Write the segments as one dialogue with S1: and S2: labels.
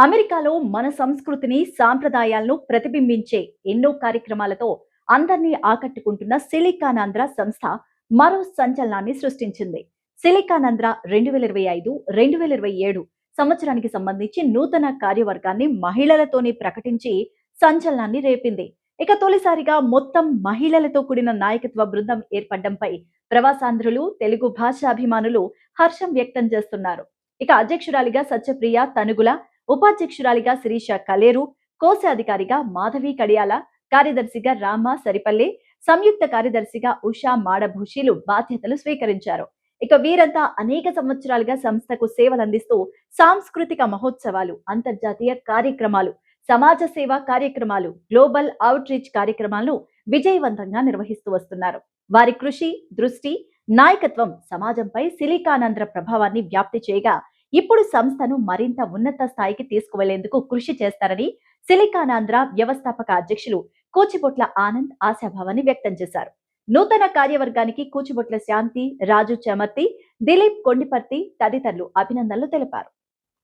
S1: అమెరికాలో మన సంస్కృతిని, సాంప్రదాయాలను ప్రతిబింబించే ఎన్నో కార్యక్రమాలతో అందరినీ ఆకట్టుకుంటున్న సిలికానాంధ్ర సంస్థ మరో సంచలనాన్ని సృష్టించింది. సిలికానాంధ్ర 2025, 2027 సంవత్సరానికి సంబంధించి నూతన కార్యవర్గాన్ని మహిళలతోనే ప్రకటించి సంచలనాన్ని రేపింది. ఇక తొలిసారిగా మొత్తం మహిళలతో కూడిన నాయకత్వ బృందం ఏర్పడడంపై ప్రవాసాంధ్రులు, తెలుగు భాషాభిమానులు హర్షం వ్యక్తం చేస్తున్నారు. ఇక అధ్యక్షురాలిగా సత్యప్రియ తనుగుల, ఉపాధ్యక్షురాలిగా శిరీష కలేరు, కోశాధికారిగా మాధవి కడియాల, కార్యదర్శిగా రామ సరిపల్లె, సంయుక్త కార్యదర్శిగా ఉషా మాడభూషిలు బాధ్యతలు స్వీకరించారు. ఇక వీరంతా అనేక సంవత్సరాలుగా సంస్థకు సేవలందిస్తూ సాంస్కృతిక మహోత్సవాలు, అంతర్జాతీయ కార్యక్రమాలు, సమాజ సేవా కార్యక్రమాలు, గ్లోబల్ అవుట్ రీచ్ కార్యక్రమాలను విజయవంతంగా నిర్వహిస్తూ వస్తున్నారు. వారి కృషి, దృష్టి, నాయకత్వం సమాజంపై సిలికానాంధ్ర ప్రభావాన్ని వ్యాప్తి చేయగా ఇప్పుడు సంస్థను మరింత ఉన్నత స్థాయికి తీసుకువెళ్లేందుకు కృషి చేస్తారని సిలికానాంధ్ర వ్యవస్థాపక అధ్యక్షులు కూచిబొట్ల ఆనంద్ ఆశాభావాన్ని వ్యక్తం చేశారు. నూతన కార్యవర్గానికి కూచిబొట్ల శాంతి, రాజు చమర్తి, దిలీప్ కొండిపర్తి తదితరులు అభినందనలు తెలిపారు.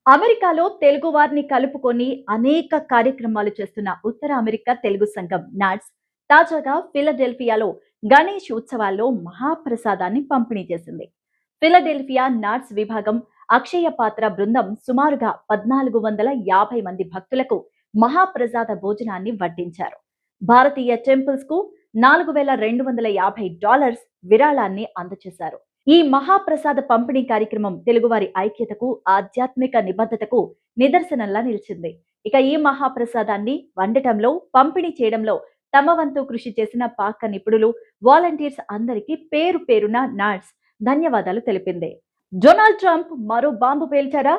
S1: అమెరికాలో తెలుగు వారిని కలుపుకొని అనేక కార్యక్రమాలు చేస్తున్న ఉత్తర అమెరికా తెలుగు సంఘం నాట్స్ తాజాగా ఫిలడెల్ఫియాలో గణేష్ ఉత్సవాల్లో మహాప్రసాదాన్ని పంపిణీ చేసింది. ఫిలడెల్ఫియా నాట్స్ విభాగం అక్షయ పాత్ర బృందం సుమారుగా 1450 మంది భక్తులకు మహాప్రసాద భోజనాన్ని వడ్డించారు. భారతీయ టెంపుల్స్ కు $4250 విరాళాన్ని అందజేశారు. ఈ మహాప్రసాద పంపిణీ కార్యక్రమం తెలుగువారి ఐక్యతకు, ఆధ్యాత్మిక నిబద్ధతకు నిదర్శనంలా నిలిచింది. ఇక ఈ మహాప్రసాదాన్ని వండటంలో, పంపిణీ చేయడంలో తమ వంతు కృషి చేసిన పాక నిపుణులు, వాలంటీర్స్ అందరికీ పేరు పేరున నాట్స్ ధన్యవాదాలు తెలిపింది. డొనాల్డ్ ట్రంప్ మరో బాంబు పేల్చారా?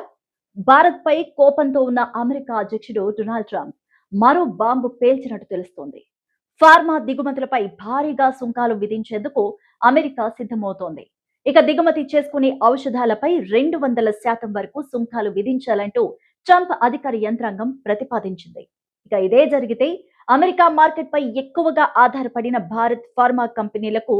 S1: భారత్ పై కోపంతో ఉన్న అమెరికా అధ్యక్షుడు డొనాల్డ్ ట్రంప్ మరో బాంబు పేల్చినట్టు తెలుస్తోంది. ఫార్మా దిగుమతులపై భారీగా సుంకాలు విధించేందుకు అమెరికా సిద్ధమవుతోంది. ఇక దిగుమతి చేసుకునే ఔషధాలపై 200% వరకు సుంకాలు విధించాలంటూ ట్రంప్ అధికార యంత్రాంగం ప్రతిపాదించింది. ఇక ఇదే జరిగితే అమెరికా మార్కెట్ పై ఎక్కువగా ఆధారపడిన భారత్ ఫార్మా కంపెనీలకు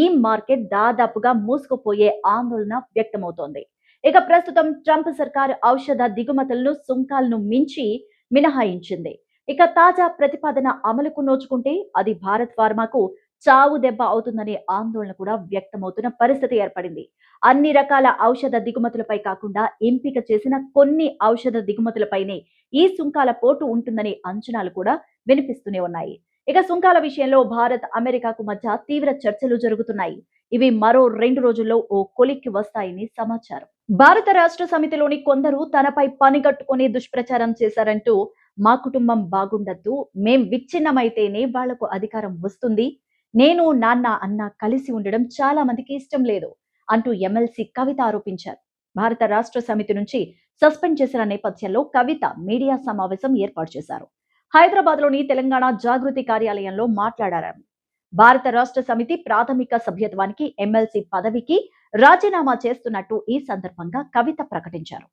S1: ఈ మార్కెట్ దాదాపుగా మూసుకుపోయే ఆందోళన వ్యక్తమవుతోంది. ఇక ప్రస్తుతం ట్రంప్ సర్కార్ ఔషధ దిగుమతులను సుంకాలను మించి మినహాయించింది. ఇక తాజా ప్రతిపాదన అమలుకు నోచుకుంటే అది భారత్ ఫార్మాకు చావు దెబ్బ అవుతుందనే ఆందోళన కూడా వ్యక్తమవుతున్న పరిస్థితి ఏర్పడింది. అన్ని రకాల ఔషధ దిగుమతులపై కాకుండా ఎంపిక చేసిన కొన్ని ఔషధ దిగుమతులపైనే ఈ సుంకాల పోటు ఉంటుందనే అంచనాలు కూడా వినిపిస్తూనే ఉన్నాయి. ఇక సుంకాల విషయంలో భారత్, అమెరికాకు మధ్య తీవ్ర చర్చలు జరుగుతున్నాయి. ఇవి మరో 2 రోజుల్లో ఓ కొలిక్కి వస్తాయని సమాచారం. భారత రాష్ట్ర సమితిలోని కొందరు తనపై పనిగట్టుకుని దుష్ప్రచారం చేశారంటూ మా కుటుంబం బాగుండద్దు, మేం విచ్ఛిన్నమైతేనే వాళ్లకు అధికారం వస్తుంది, నేను నాన్న అన్న కలిసి ఉండడం చాలా మందికి ఇష్టం లేదు అంటూ ఎమ్మెల్సీ కవిత ఆరోపించారు. భారత రాష్ట్ర సమితి నుంచి సస్పెండ్ చేసిన నేపథ్యంలో కవిత మీడియా సమావేశం ఏర్పాటు చేశారు. హైదరాబాద్ లోని తెలంగాణ జాగృతి కార్యాలయంలో మాట్లాడారు. భారత రాష్ట్ర సమితి ప్రాథమిక సభ్యత్వానికి, ఎమ్మెల్సీ పదవికి రాజీనామా చేస్తున్నట్టు ఈ సందర్భంగా కవిత ప్రకటించారు.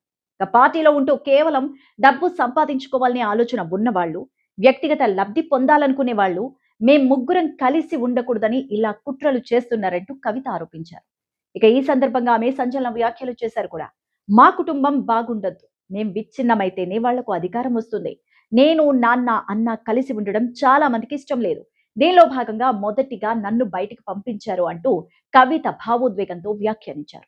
S1: పార్టీలో ఉంటూ కేవలం డబ్బు సంపాదించుకోవాలనే ఆలోచన ఉన్నవాళ్లు, వ్యక్తిగత లబ్ధి పొందాలనుకునే వాళ్ళు మేం ముగ్గురం కలిసి ఉండకూడదని ఇలా కుట్రలు చేస్తున్నారంటూ కవిత ఆరోపించారు. ఇక ఈ సందర్భంగా ఆమె సంచలన వ్యాఖ్యలు చేశారు కూడా. మా కుటుంబం బాగుండద్దు, మేం విచ్ఛిన్నమైతేనే వాళ్లకు అధికారం వస్తుంది, నేను నాన్న అన్న కలిసి ఉండడం చాలా మందికి ఇష్టం లేదు, దీనిలో భాగంగా మొదటిగా నన్ను బయటికి పంపించారు అంటూ కవిత భావోద్వేగంతో వ్యాఖ్యానించారు.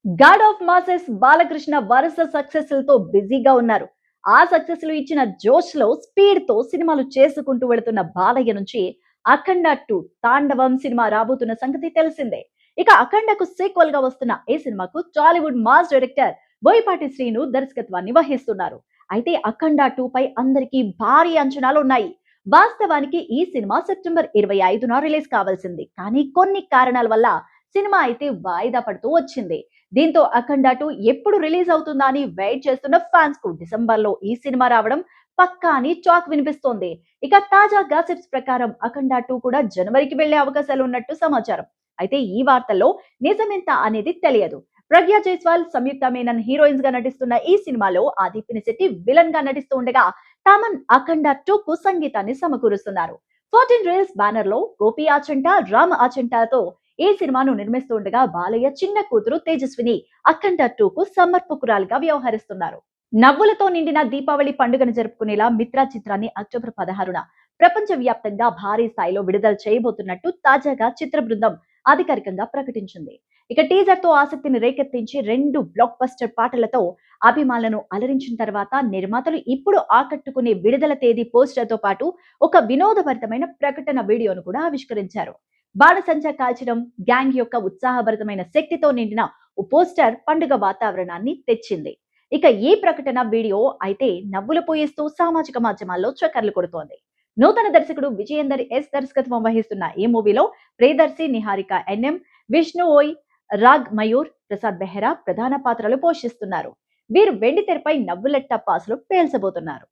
S1: గాడ్ ఆఫ్ మాసెస్ బాలకృష్ణ వరుస సక్సెస్లతో బిజీగా ఉన్నారు. ఆ సక్సెస్లు ఇచ్చిన జోష్ లో, స్పీడ్ తో సినిమాలు చేసుకుంటూ వెళుతున్న బాలయ్య నుంచి అఖండ 2 తాండవం సినిమా రాబోతున్న సంగతి తెలిసిందే. ఇక అఖండకు సీక్వెల్ గా వస్తున్న ఈ సినిమాకు టాలీవుడ్ మాస్ డైరెక్టర్ బోయపాటి శ్రీను దర్శకత్వాన్ని వహిస్తున్నారు. అయితే అఖండ 2 పై అందరికీ భారీ అంచనాలు ఉన్నాయి. వాస్తవానికి ఈ సినిమా సెప్టెంబర్ 25న రిలీజ్ కావాల్సింది, కానీ కొన్ని కారణాల వల్ల సినిమా అయితే వాయిదా పడుతూ వచ్చింది. దీంతో అఖండ 2 ఎప్పుడు రిలీజ్ అవుతుందా అని వెయిట్ చేస్తున్న ఫ్యాన్స్ కు డిసెంబర్ లో ఈ సినిమా రావడం పక్కా అని టాక్ వినిపిస్తోంది. ఇక తాజా గాసిప్స్ ప్రకారం అఖండ 2 కూడా జనవరికి వెళ్లే అవకాశాలు ఉన్నట్టు సమాచారం. అయితే ఈ వార్తల్లో నిజమెంత అనేది తెలియదు. ప్రగ్యా జైస్వాల్, సంయుక్త మేనన్ హీరోయిన్స్ గా నటిస్తున్న ఈ సినిమాలో ఆది పినిశెట్టి విలన్ గా నటిస్తూ ఉండగా తామన్ అఖండ 2 కు సంగీతాన్ని సమకూరుస్తున్నారు. 14 రీల్స్ బ్యానర్ లో గోపి ఆచంట, రామ్ ఆచంటతో ఈ సినిమాను నిర్మిస్తూ ఉండగా బాలయ్య చిన్న కూతురు తేజస్విని అఖండ 2 కు సమర్పకురాలిగా వ్యవహరిస్తున్నారు. నవ్వులతో నిండిన దీపావళి పండుగను జరుపుకునేలా మిత్రా చిత్రాన్ని అక్టోబర్ 16న ప్రపంచ వ్యాప్తంగా భారీ స్థాయిలో విడుదల చేయబోతున్నట్టు తాజాగా చిత్ర బృందం అధికారికంగా ప్రకటించింది. ఇక టీజర్ తో ఆసక్తిని రేకెత్తించి 2 బ్లాక్ బస్టర్ పాటలతో అభిమానులను అలరించిన తర్వాత నిర్మాతలు ఇప్పుడు ఆకట్టుకునే విడుదల తేదీ పోస్టర్ తో పాటు ఒక వినోదభరితమైన ప్రకటన వీడియోను కూడా ఆవిష్కరించారు. బాణసంచా కాల్చడం, గ్యాంగ్ యొక్క ఉత్సాహభరితమైన శక్తితో నిండిన ఓ పోస్టర్ పండుగ వాతావరణాన్ని తెచ్చింది. ఇక ఈ ప్రకటన వీడియో అయితే నవ్వులు పోయిస్తూ సామాజిక మాధ్యమాల్లో చక్కర్లు కొడుతోంది. నూతన దర్శకుడు విజయేందర్ ఎస్ దర్శకత్వం వహిస్తున్న ఈ మూవీలో ప్రియదర్శి, నిహారిక ఎన్ఎం, విష్ణు ఓయ్, రాగ్ మయూర్, ప్రసాద్ బెహ్రా ప్రధాన పాత్రలు పోషిస్తున్నారు. వీరు వెండి తెరపై నవ్వుల టపాసులు పేల్చబోతున్నారు.